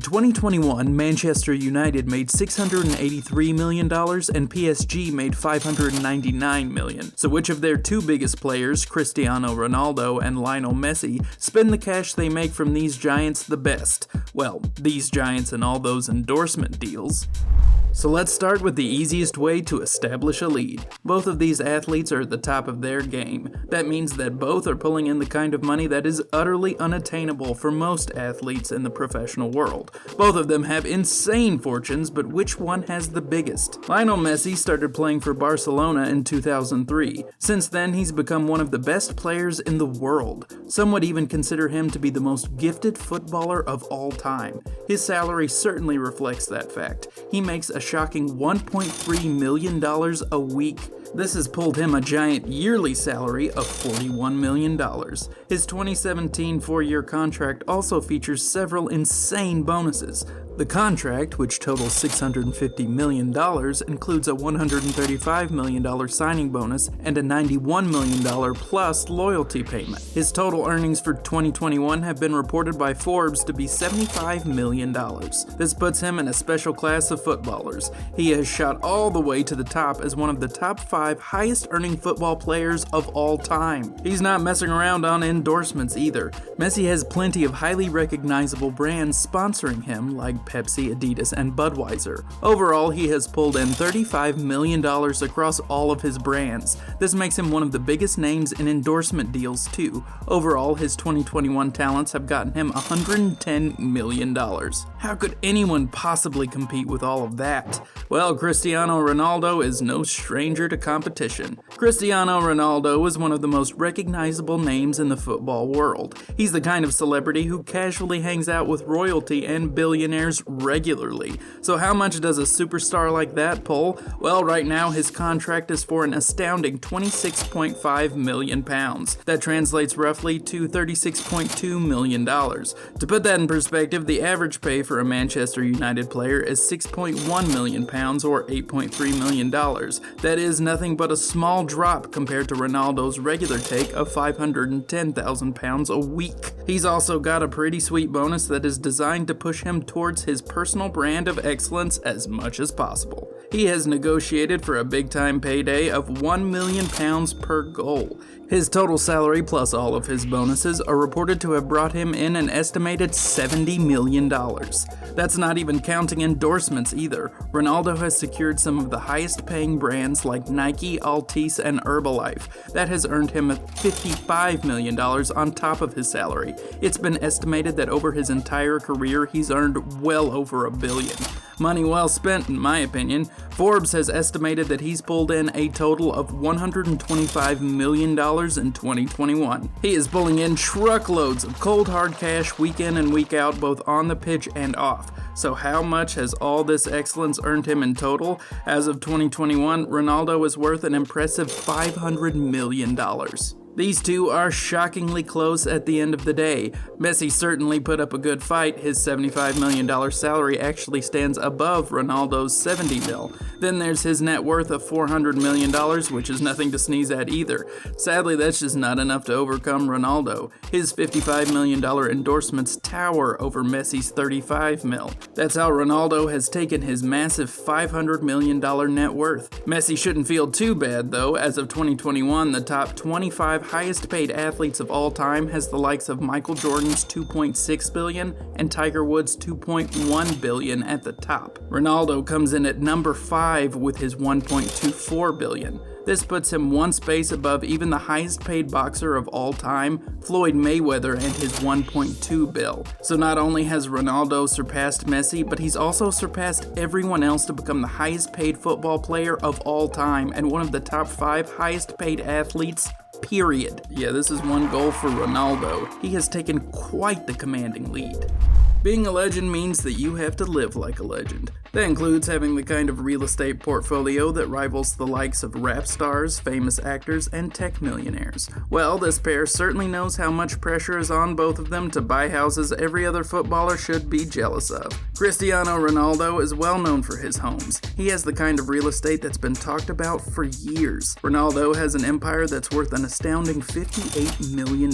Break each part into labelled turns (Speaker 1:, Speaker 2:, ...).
Speaker 1: In 2021, Manchester United made $683 million and PSG made $599 million. So which of their two biggest players, Cristiano Ronaldo and Lionel Messi, spend the cash they make from these giants the best? Well, these giants and all those endorsement deals. So let's start with the easiest way to establish a lead. Both of these athletes are at the top of their game. That means that both are pulling in the kind of money that is utterly unattainable for most athletes in the professional world. Both of them have insane fortunes, but which one has the biggest? Lionel Messi started playing for Barcelona in 2003. Since then, he's become one of the best players in the world. Some would even consider him to be the most gifted footballer of all time. His salary certainly reflects that fact. He makes a shocking $1.3 million a week. This has pulled him a giant yearly salary of $41 million. His 2017 four-year contract also features several insane bonuses. The contract, which totals $650 million, includes a $135 million signing bonus and a $91 million plus loyalty payment. His total earnings for 2021 have been reported by Forbes to be $75 million. This puts him in a special class of footballers. He has shot all the way to the top as one of the top 5 highest earning football players of all time. He's not messing around on endorsements either. Messi has plenty of highly recognizable brands sponsoring him, like Pepsi, Adidas, and Budweiser. Overall, he has pulled in $35 million across all of his brands. This makes him one of the biggest names in endorsement deals too. Overall, his 2021 talents have gotten him $110 million. How could anyone possibly compete with all of that? Well, Cristiano Ronaldo is no stranger to competition. Cristiano Ronaldo is one of the most recognizable names in the football world. He's the kind of celebrity who casually hangs out with royalty and billionaires regularly. So how much does a superstar like that pull? Well, right now his contract is for an astounding £26.5 million. That translates roughly to $36.2 million. To put that in perspective, the average pay for a Manchester United player is £6.1 million or $8.3 million. That is nothing but a small drop compared to Ronaldo's regular take of £510,000 a week. He's also got a pretty sweet bonus that is designed to push him towards his personal brand of excellence as much as possible. He has negotiated for a big-time payday of £1 million per goal. His total salary plus all of his bonuses are reported to have brought him in an estimated $70 million. That's not even counting endorsements either. Ronaldo has secured some of the highest paying brands like Nike, Altice, and Herbalife. That has earned him $55 million on top of his salary. It's been estimated that over his entire career he's earned well over $1 billion. Money well spent, in my opinion. Forbes has estimated that he's pulled in a total of $125 million in 2021. He is pulling in truckloads of cold hard cash week in and week out, both on the pitch and off. So how much has all this excellence earned him in total? As of 2021, Ronaldo is worth an impressive $500 million. These two are shockingly close at the end of the day. Messi certainly put up a good fight. His $75 million salary actually stands above Ronaldo's $70 million. Then there's his net worth of $400 million, which is nothing to sneeze at either. Sadly, that's just not enough to overcome Ronaldo. His $55 million endorsements tower over Messi's $35 million. That's how Ronaldo has taken his massive $500 million net worth. Messi shouldn't feel too bad though. As of 2021, the top 25 highest paid athletes of all time has the likes of Michael Jordan's $2.6 billion and Tiger Woods' $2.1 billion at the top. Ronaldo comes in at number 5 with his $1.24 billion. This puts him one space above even the highest paid boxer of all time, Floyd Mayweather, and his $1.2 billion. So not only has Ronaldo surpassed Messi, but he's also surpassed everyone else to become the highest paid football player of all time and one of the top 5 highest paid athletes, period. Yeah, this is one goal for Ronaldo. He has taken quite the commanding lead. Being a legend means that you have to live like a legend. That includes having the kind of real estate portfolio that rivals the likes of rap stars, famous actors, and tech millionaires. Well, this pair certainly knows how much pressure is on both of them to buy houses every other footballer should be jealous of. Cristiano Ronaldo is well known for his homes. He has the kind of real estate that's been talked about for years. Ronaldo has an empire that's worth an astounding $58 million.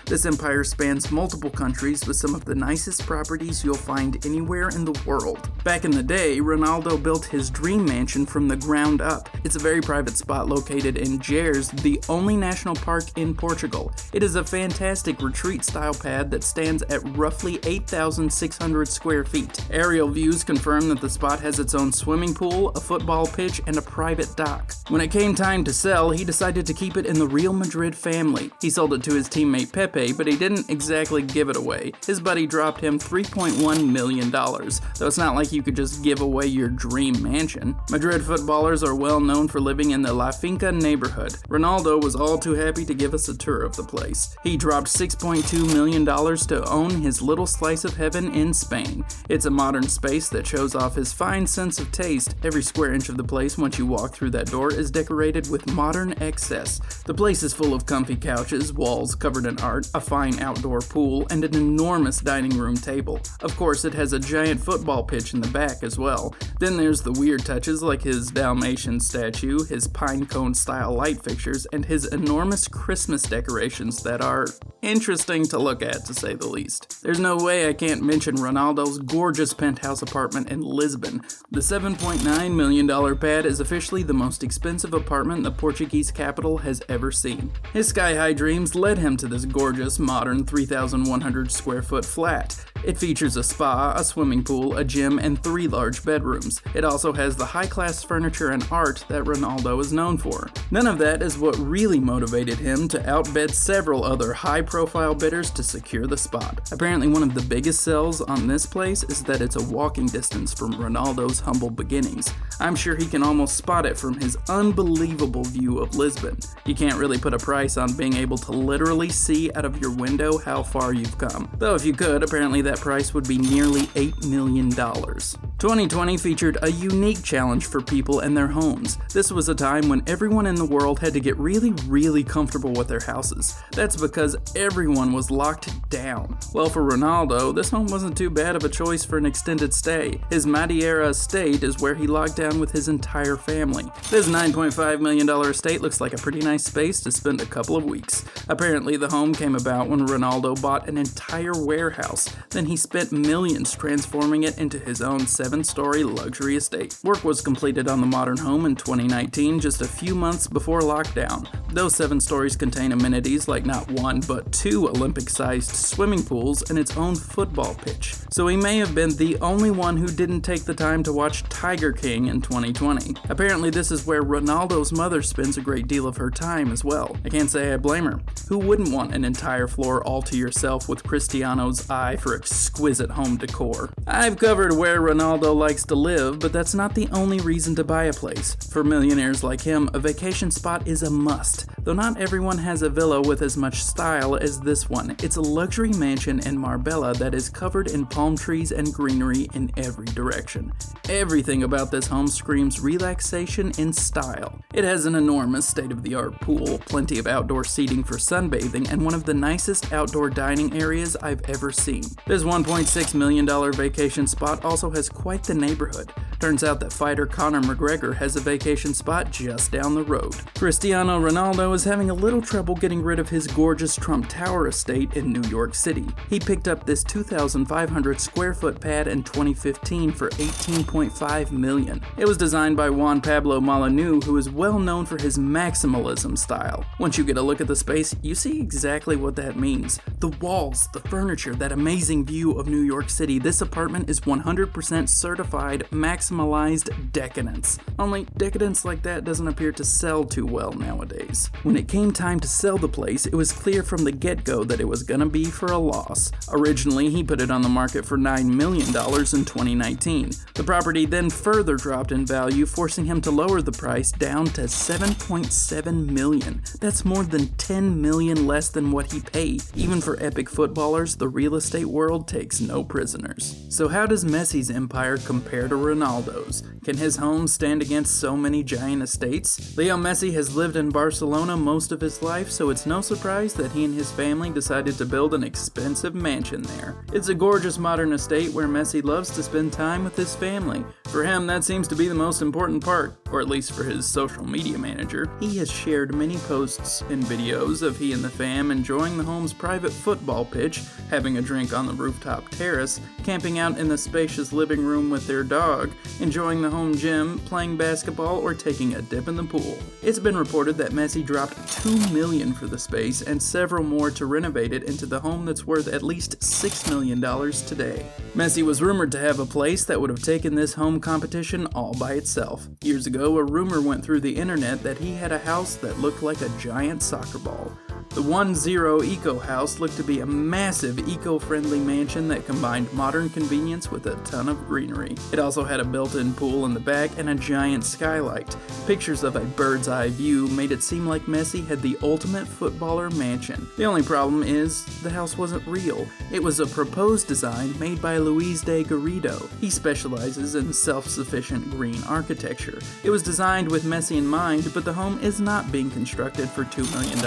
Speaker 1: This empire spans multiple countries with some of the nicest properties you'll find anywhere in the world. Back in the day, Ronaldo built his dream mansion from the ground up. It's a very private spot located in Gerês, the only national park in Portugal. It is a fantastic retreat-style pad that stands at roughly 8,600 square feet. Aerial views confirm that the spot has its own swimming pool, a football pitch, and a private dock. When it came time to sell, he decided to keep it in the Real Madrid family. He sold it to his teammate Pepe, but he didn't exactly give it away. His buddy dropped him $3.1 million, though it's not like you could just give away your dream mansion. Madrid footballers are well known for living in the La Finca neighborhood. Ronaldo was all too happy to give us a tour of the place. He dropped $6.2 million to own his little slice of heaven in Spain. It's a modern space that shows off his fine sense of taste. Every square inch of the place once you walk through that door is decorated with modern excess. The place is full of comfy couches, walls covered in art, a fine outdoor pool, and an enormous dining room table. Of course, it has a giant football pitch in the back as well. Then there's the weird touches like his Dalmatian statue, his pine cone style light fixtures, and his enormous Christmas decorations that are interesting to look at, to say the least. There's no way I can't mention Ronaldo's gorgeous penthouse apartment in Lisbon. The $7.9 million pad is officially the most expensive apartment the Portuguese capital has ever seen. His sky-high dreams led him to this gorgeous, modern 3,100 square foot flat. It features a spa, a swimming pool, a gym, and 3 large bedrooms. It also has the high-class furniture and art that Ronaldo is known for. None of that is what really motivated him to outbid several other high-profile bidders to secure the spot. Apparently one of the biggest sells on this place is that it's a walking distance from Ronaldo's humble beginnings. I'm sure he can almost spot it from his unbelievable view of Lisbon. You can't really put a price on being able to literally see out of your window how far you've come. Though if you could, apparently that price would be nearly $8 million. 2020 featured a unique challenge for people and their homes. This was a time when everyone in the world had to get really comfortable with their houses. That's because everyone was locked down. Well, for Ronaldo, this home wasn't too bad of a choice for an extended stay. His Madeira estate is where he locked down with his entire family. This $9.5 million estate looks like a pretty nice space to spend a couple of weeks. Apparently, the home came about when Ronaldo bought an entire warehouse. Then he spent millions transforming it into his own 7-story luxury estate. Work was completed on the modern home in 2019, just a few months before lockdown. Those 7 stories contain amenities like not 1, but 2 Olympic-sized swimming pools and its own football pitch. So he may have been the only one who didn't take the time to watch Tiger King in 2020. Apparently this is where Ronaldo's mother spends a great deal of her time as well. I can't say I blame her. Who wouldn't want an entire floor all to yourself with Cristiano's eye for exquisite home decor? I've covered where Ronaldo likes to live, but that's not the only reason to buy a place. For millionaires like him, a vacation spot is a must. Though not everyone has a villa with as much style as this one. It's a luxury mansion in Marbella that is covered in palm trees and greenery in every direction. Everything about this home screams relaxation in style. It has an enormous state-of-the-art pool, plenty of outdoor seating for sunbathing, and one of the nicest outdoor dining areas I've ever seen. This $1.6 million vacation spot also has quite the neighborhood. Turns out that fighter Conor McGregor has a vacation spot just down the road. Cristiano Ronaldo is having a little trouble getting rid of his gorgeous Trump Tower estate in New York City. He picked up this 2,500 square foot pad in 2015 for $18.5 million. It was designed by Juan Pablo Molyneux, who is well known for his maximalism style. Once you get a look at the space, you see exactly what that means. The walls, the furniture, that amazing view of New York City. This apartment is 100% certified maximalized decadence. Only decadence like that doesn't appear to sell too well nowadays. When it came time to sell the place, it was clear from the get-go that it was gonna be for a loss. Originally, he put it on the market for $9 million in 2019. The property then further dropped in value, forcing him to lower the price down to $7.7 million. That's more than $10 million less than what he paid. Even for epic footballers, the real estate world takes no prisoners. So how does Messi's empire compare to Ronaldo's? Can his home stand against so many giant estates? Leo Messi has lived in Barcelona most of his life, so it's no surprise that he and his family decided to build an expensive mansion there. It's a gorgeous modern estate where Messi loves to spend time with his family. For him, that seems to be the most important part, or at least for his social media manager. He has shared many posts and videos of he and the fam enjoying the home's private football pitch, having a drink on the rooftop terrace, camping out in the spacious living room with their dog, enjoying the home gym, playing basketball, or taking a dip in the pool. It's been reported that Messi dropped $2 million for the space and several more to renovate it into the home that's worth at least $6 million today. Messi was rumored to have a place that would have taken this home competition all by itself. Years ago, a rumor went through the internet that he had a house that looked like a giant soccer ball. The 1-0 Eco House looked to be a massive eco-friendly mansion that combined modern convenience with a ton of greenery. It also had a built-in pool in the back and a giant skylight. Pictures of a bird's eye view made it seem like Messi had the ultimate footballer mansion. The only problem is, the house wasn't real. It was a proposed design made by Luis de Garrido. He specializes in self-sufficient green architecture. It was designed with Messi in mind, but the home is not being constructed for $2 million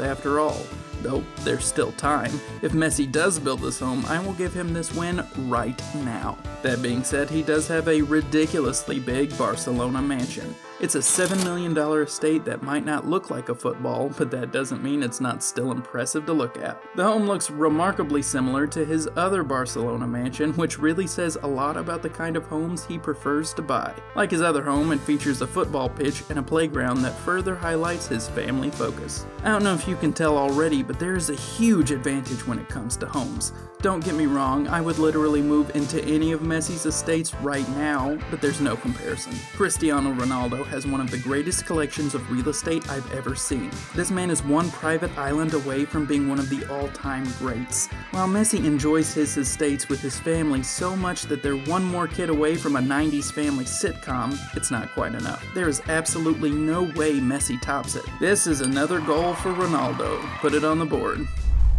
Speaker 1: after all. Though there's still time. If Messi does build this home, I will give him this win right now. That being said, he does have a ridiculously big Barcelona mansion. It's a $7 million estate that might not look like a football, but that doesn't mean it's not still impressive to look at. The home looks remarkably similar to his other Barcelona mansion, which really says a lot about the kind of homes he prefers to buy. Like his other home, it features a football pitch and a playground that further highlights his family focus. I don't know if you can tell already, but there is a huge advantage when it comes to homes. Don't get me wrong, I would literally move into any of Messi's estates right now, but there's no comparison. Cristiano Ronaldo has one of the greatest collections of real estate I've ever seen. This man is one private island away from being one of the all-time greats. While Messi enjoys his estates with his family so much that they're one more kid away from a 90s family sitcom, it's not quite enough. There is absolutely no way Messi tops it. This is another goal for Ronaldo. Put it on the board.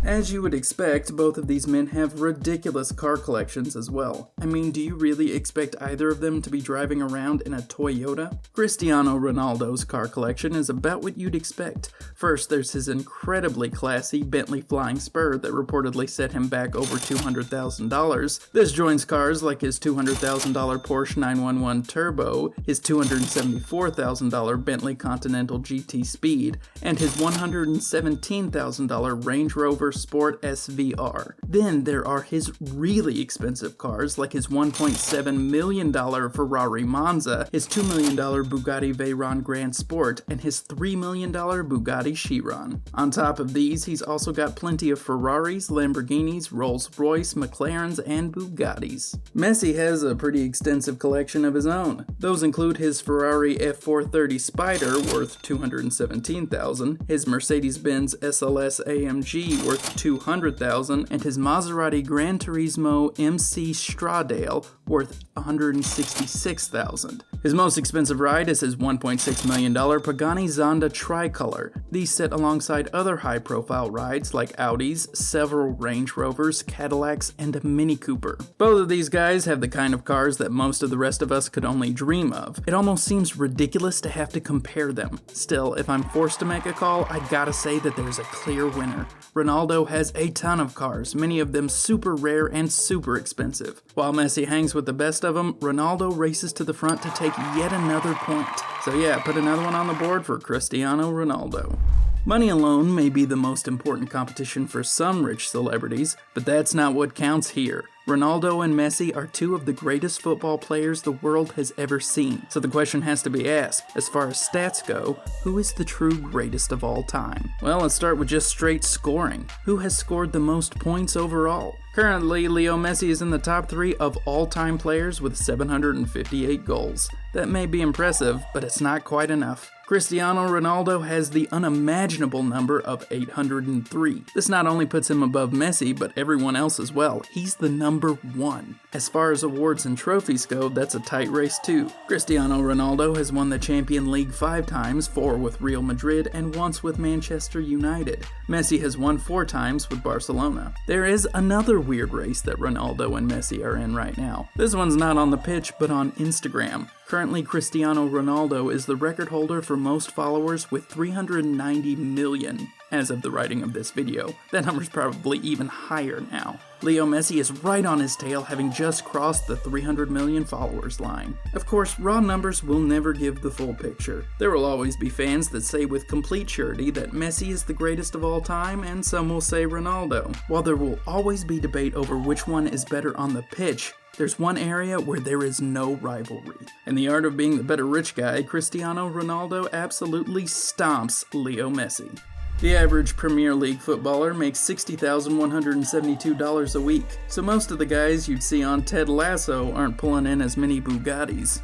Speaker 1: As you would expect, both of these men have ridiculous car collections as well. I mean, do you really expect either of them to be driving around in a Toyota? Cristiano Ronaldo's car collection is about what you'd expect. First, there's his incredibly classy Bentley Flying Spur that reportedly set him back over $200,000. This joins cars like his $200,000 Porsche 911 Turbo, his $274,000 Bentley Continental GT Speed, and his $117,000 Range Rover Sport SVR. Then there are his really expensive cars like his $1.7 million Ferrari Monza, his $2 million Bugatti Veyron Grand Sport, and his $3 million Bugatti Chiron. On top of these, he's also got plenty of Ferraris, Lamborghinis, Rolls-Royce, McLarens, and Bugattis. Messi has a pretty extensive collection of his own. Those include his Ferrari F430 Spider worth $217,000, his Mercedes-Benz SLS AMG worth $200,000, and his Maserati Gran Turismo MC Stradale worth $166,000. His most expensive ride is his $1.6 million Pagani Zonda Tricolor. These sit alongside other high-profile rides like Audis, several Range Rovers, Cadillacs, and a Mini Cooper. Both of these guys have the kind of cars that most of the rest of us could only dream of. It almost seems ridiculous to have to compare them. Still, if I'm forced to make a call, I gotta say that there's a clear winner. Ronaldo has a ton of cars, many of them super rare and super expensive. While Messi hangs with the best of them, Ronaldo races to the front to take yet another point. So yeah, put another one on the board for Cristiano Ronaldo. Money alone may be the most important competition for some rich celebrities, but that's not what counts here. Ronaldo and Messi are two of the greatest football players the world has ever seen. So the question has to be asked, as far as stats go, who is the true greatest of all time? Well, let's start with just straight scoring. Who has scored the most points overall? Currently, Leo Messi is in the top 3 of all-time players with 758 goals. That may be impressive, but it's not quite enough. Cristiano Ronaldo has the unimaginable number of 803. This not only puts him above Messi, but everyone else as well. He's the number 1. As far as awards and trophies go, that's a tight race too. Cristiano Ronaldo has won the Champions League 5 times, 4 with Real Madrid and once with Manchester United. Messi has won 4 times with Barcelona. There is another weird race that Ronaldo and Messi are in right now. This one's not on the pitch, but on Instagram. Currently, Cristiano Ronaldo is the record holder for most followers with 390 million as of the writing of this video. That number's probably even higher now. Leo Messi is right on his tail, having just crossed the 300 million followers line. Of course, raw numbers will never give the full picture. There will always be fans that say with complete surety that Messi is the greatest of all time, and some will say Ronaldo. While there will always be debate over which one is better on the pitch, there's one area where there is no rivalry. In the art of being the better rich guy, Cristiano Ronaldo absolutely stomps Leo Messi. The average Premier League footballer makes $60,172 a week, so most of the guys you'd see on Ted Lasso aren't pulling in as many Bugattis.